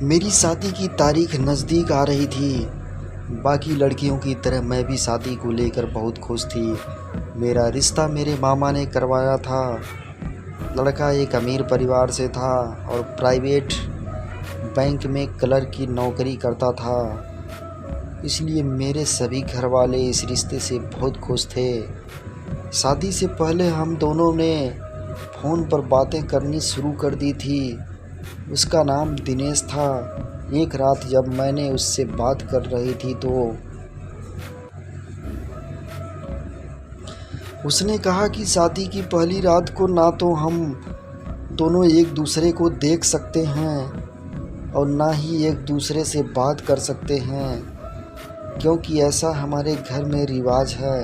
मेरी शादी की तारीख नज़दीक आ रही थी। बाकी लड़कियों की तरह मैं भी शादी को लेकर बहुत खुश थी। मेरा रिश्ता मेरे मामा ने करवाया था। लड़का एक अमीर परिवार से था और प्राइवेट बैंक में क्लर्क की नौकरी करता था। इसलिए मेरे सभी घर वाले इस रिश्ते से बहुत खुश थे। शादी से पहले हम दोनों ने फ़ोन पर बातें करनी शुरू कर दी थी। उसका नाम दिनेश था। एक रात जब मैंने उससे बात कर रही थी तो उसने कहा कि शादी की पहली रात को ना तो हम दोनों एक दूसरे को देख सकते हैं और ना ही एक दूसरे से बात कर सकते हैं, क्योंकि ऐसा हमारे घर में रिवाज है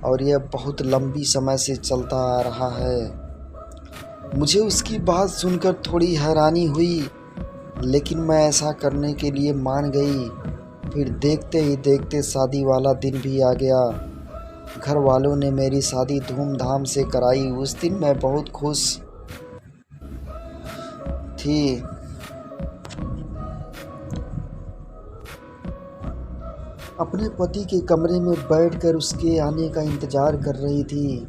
और यह बहुत लंबी समय से चलता आ रहा है। मुझे उसकी बात सुनकर थोड़ी हैरानी हुई, लेकिन मैं ऐसा करने के लिए मान गई। फिर देखते ही देखते शादी वाला दिन भी आ गया। घर वालों ने मेरी शादी धूमधाम से कराई। उस दिन मैं बहुत खुश थी। अपने पति के कमरे में बैठकर उसके आने का इंतज़ार कर रही थी।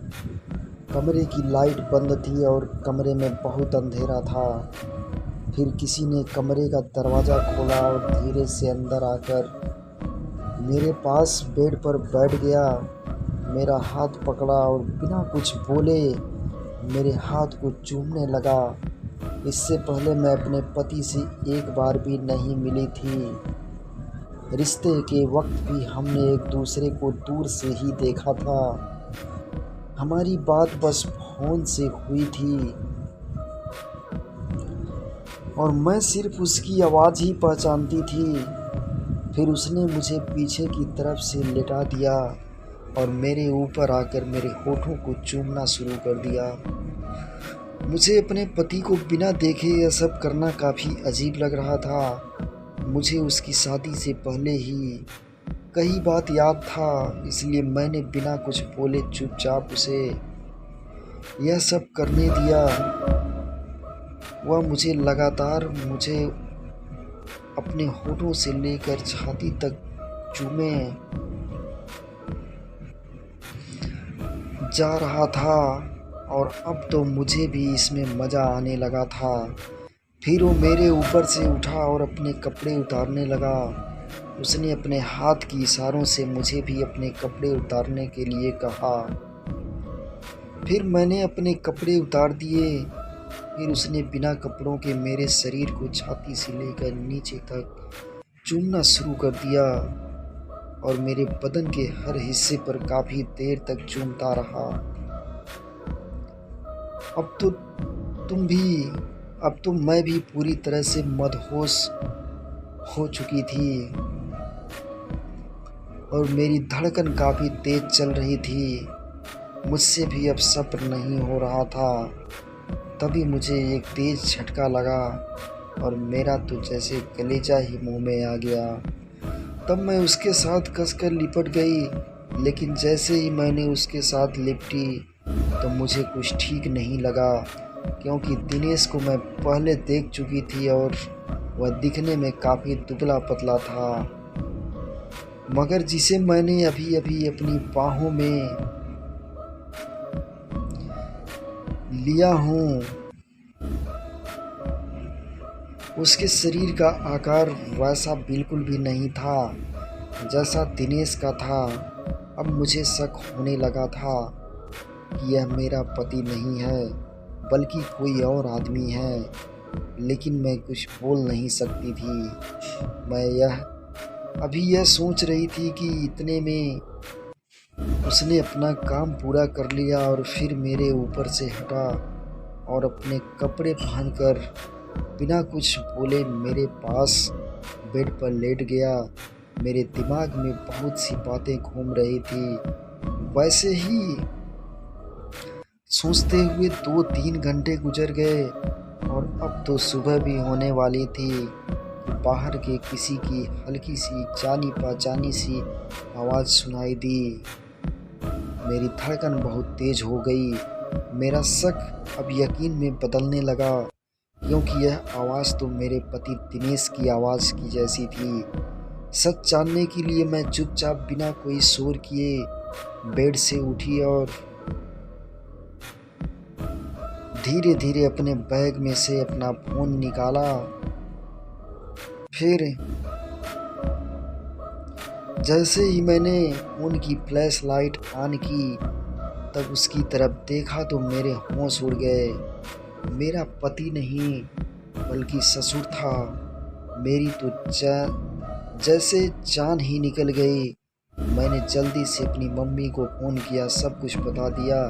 कमरे की लाइट बंद थी और कमरे में बहुत अंधेरा था। फिर किसी ने कमरे का दरवाज़ा खोला और धीरे से अंदर आकर मेरे पास बेड पर बैठ गया। मेरा हाथ पकड़ा और बिना कुछ बोले मेरे हाथ को चूमने लगा। इससे पहले मैं अपने पति से एक बार भी नहीं मिली थी। रिश्ते के वक्त भी हमने एक दूसरे को दूर से ही देखा था। हमारी बात बस फ़ोन से हुई थी और मैं सिर्फ उसकी आवाज़ ही पहचानती थी। फिर उसने मुझे पीछे की तरफ से लिटा दिया और मेरे ऊपर आकर मेरे होठों को चूमना शुरू कर दिया। मुझे अपने पति को बिना देखे यह सब करना काफ़ी अजीब लग रहा था। मुझे उसकी शादी से पहले ही कई बात याद था, इसलिए मैंने बिना कुछ बोले चुपचाप उसे यह सब करने दिया। वह मुझे लगातार अपने होठों से लेकर छाती तक चूमे जा रहा था और अब तो मुझे भी इसमें मज़ा आने लगा था। फिर वो मेरे ऊपर से उठा और अपने कपड़े उतारने लगा। उसने अपने हाथ की इशारों से मुझे भी अपने कपड़े उतारने के लिए कहा। फिर मैंने अपने कपड़े उतार दिए। फिर उसने बिना कपड़ों के मेरे शरीर को छाती से लेकर नीचे तक चूमना शुरू कर दिया और मेरे बदन के हर हिस्से पर काफ़ी देर तक चूमता रहा। अब तो मैं भी पूरी तरह से मदहोश हो चुकी थी और मेरी धड़कन काफ़ी तेज चल रही थी। मुझसे भी अब सब्र नहीं हो रहा था। तभी मुझे एक तेज़ झटका लगा और मेरा तो जैसे कलेजा ही मुंह में आ गया। तब मैं उसके साथ कसकर लिपट गई, लेकिन जैसे ही मैंने उसके साथ लिपटी तो मुझे कुछ ठीक नहीं लगा, क्योंकि दिनेश को मैं पहले देख चुकी थी और वह दिखने में काफ़ी दुबला पतला था, मगर जिसे मैंने अभी अभी अपनी बाहों में लिया हूँ, उसके शरीर का आकार वैसा बिल्कुल भी नहीं था जैसा दिनेश का था। अब मुझे शक होने लगा था कि यह मेरा पति नहीं है बल्कि कोई और आदमी है, लेकिन मैं कुछ बोल नहीं सकती थी। मैं अभी यह सोच रही थी कि इतने में उसने अपना काम पूरा कर लिया और फिर मेरे ऊपर से हटा और अपने कपड़े पहनकर बिना कुछ बोले मेरे पास बेड पर लेट गया। मेरे दिमाग में बहुत सी बातें घूम रही थी। वैसे ही सोचते हुए 2-3 घंटे गुजर गए और अब तो सुबह भी होने वाली थी कि बाहर के किसी की हल्की सी जानी पहचानी सी आवाज़ सुनाई दी। मेरी धड़कन बहुत तेज हो गई। मेरा शक अब यकीन में बदलने लगा। क्योंकि यह आवाज़ तो मेरे पति दिनेश की आवाज़ की जैसी थी। सच जानने के लिए मैं चुपचाप बिना कोई शोर किए बेड से उठी और धीरे धीरे अपने बैग में से अपना फ़ोन निकाला। फिर जैसे ही मैंने फ़ोन की फ्लैश लाइट ऑन की, तब उसकी तरफ देखा तो मेरे होश उड़ गए। मेरा पति नहीं बल्कि ससुर था। मेरी तो जैसे जान ही निकल गई। मैंने जल्दी से अपनी मम्मी को फ़ोन किया, सब कुछ बता दिया।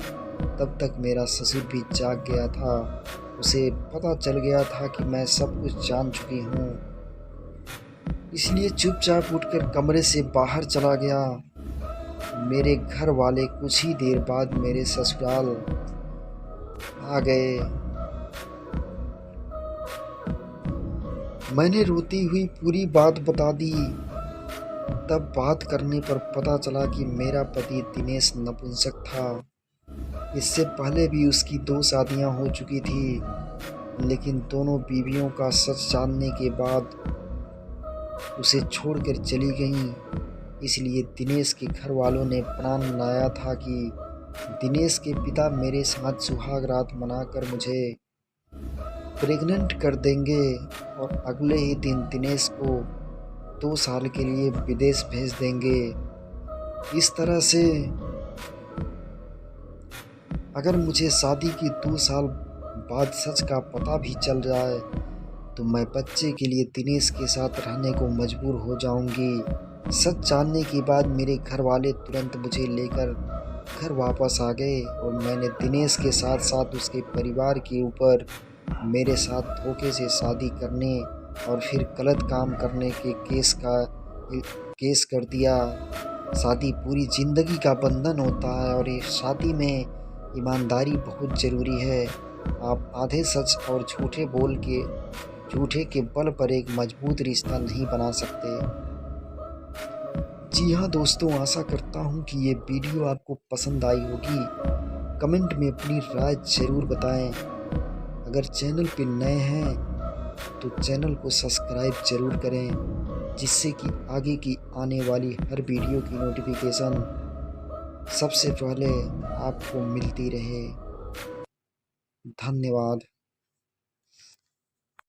तब तक मेरा ससुर भी जाग गया था। उसे पता चल गया था कि मैं सब कुछ जान चुकी हूँ, इसलिए चुपचाप उठकर कमरे से बाहर चला गया। मेरे घर वाले कुछ ही देर बाद मेरे ससुराल आ गए। मैंने रोती हुई पूरी बात बता दी। तब बात करने पर पता चला कि मेरा पति दिनेश नपुंसक था। इससे पहले भी उसकी 2 शादियां हो चुकी थी, लेकिन दोनों बीवियों का सच जानने के बाद उसे छोड़कर चली गईं। इसलिए दिनेश के घर वालों ने प्लान बनाया था कि दिनेश के पिता मेरे साथ सुहाग रात मनाकर मुझे प्रेग्नेंट कर देंगे और अगले ही दिन दिनेश को 2 साल के लिए विदेश भेज देंगे। इस तरह से अगर मुझे शादी के 2 साल बाद सच का पता भी चल जाए तो मैं बच्चे के लिए दिनेश के साथ रहने को मजबूर हो जाऊंगी। सच जानने के बाद मेरे घर वाले तुरंत मुझे लेकर घर वापस आ गए और मैंने दिनेश के साथ साथ उसके परिवार के ऊपर मेरे साथ धोखे से शादी करने और फिर गलत काम करने के केस कर दिया। शादी पूरी ज़िंदगी का बंधन होता है और इस शादी में ईमानदारी बहुत ज़रूरी है। आप आधे सच और झूठे के बल पर एक मजबूत रिश्ता नहीं बना सकते। जी हाँ दोस्तों, आशा करता हूँ कि ये वीडियो आपको पसंद आई होगी। कमेंट में अपनी राय ज़रूर बताएं। अगर चैनल पे नए हैं तो चैनल को सब्सक्राइब ज़रूर करें, जिससे कि आगे की आने वाली हर वीडियो की नोटिफिकेशन सबसे पहले आपको मिलती रहे। धन्यवाद।